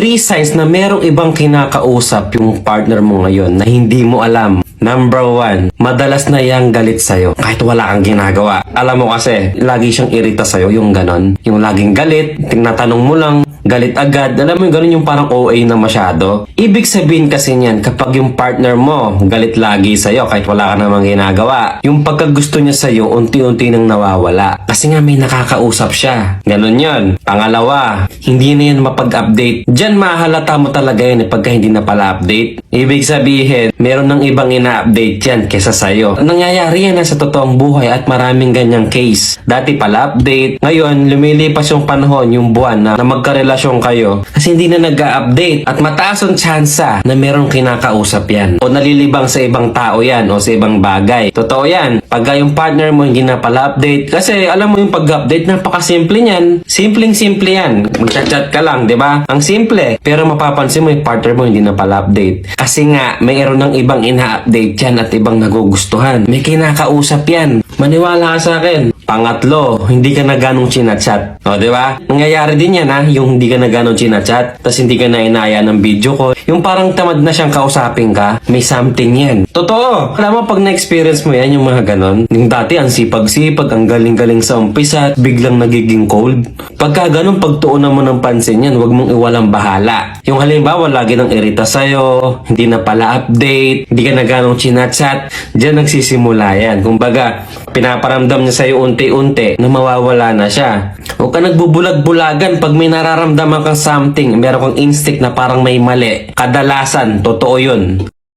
3 signs na merong ibang kinakausap yung partner mo ngayon na hindi mo alam. Number 1, madalas na yang galit sa'yo kahit wala kang ginagawa. Alam mo kasi, lagi siyang irita sa'yo yung ganon. Yung laging galit, tinatanong mo lang, galit agad. Alam mo yung ganon, yung parang OA na masyado. Ibig sabihin kasi niyan, kapag yung partner mo galit lagi sa'yo kahit wala ka namang ginagawa, yung pagkagusto niya sa'yo unti-unti nang nawawala. Kasi nga may nakakausap siya. Ganon yun. Pangalawa, hindi na yan mapag-update. Diyan mahalata mo talaga yun pagka hindi na pala update. Ibig sabihin, meron ng ibang ina-update yan kesa sa'yo. Nangyayari yan sa totoong buhay at maraming ganyang case. Dati pala update, ngayon lumilipas yung panahon, yung buwan na magkarelasyon kayo kasi hindi na nag-update at mataas ang tsansa na merong kinakausap yan o nalilibang sa ibang tao yan o sa ibang bagay. Totoo yan. Pagka yung partner mo hindi na pala update kasi alam mo yung pag-update napakasimple niyan. Simpleng-simple yan. Magchat-chat ka lang, di ba? Ang simple. Pero mapapansin mo yung partner mo hindi na pala update. Kasi nga, mayroon ng ibang ina-update yan at ibang nagugustuhan. May kinakausap yan. Maniwala ka sa akin. Pangatlo, hindi ka na ganong chinachat. O, di ba? Nangyayari din yan, ha? Yung hindi ka na ganong chinachat, tapos hindi ka na inaya ng video call. Yung parang tamad na siyang kausapin ka, may something yan. Totoo! Alam mo, pag na-experience mo yan, yung mga ganon, yung dati, ang sipag-sipag, ang galing-galing sa umpisa, at biglang nagiging cold. Pagka ganon, pagtuunan mo ng pansin yan, huwag mong iwalang bahala. Yung halimbawa, lagi nang irita sa'yo, hindi na pala update, hindi ka na ganong chinachat, dyan nagsisimula yan. Kumbaga, pinaparamdam niya sa'yo unti-unti na mawawala na siya. Huwag ka nagbubulag-bulagan pag may nararamdaman kang something, meron kang instinct na parang may mali. Kadalasan, totoo yun.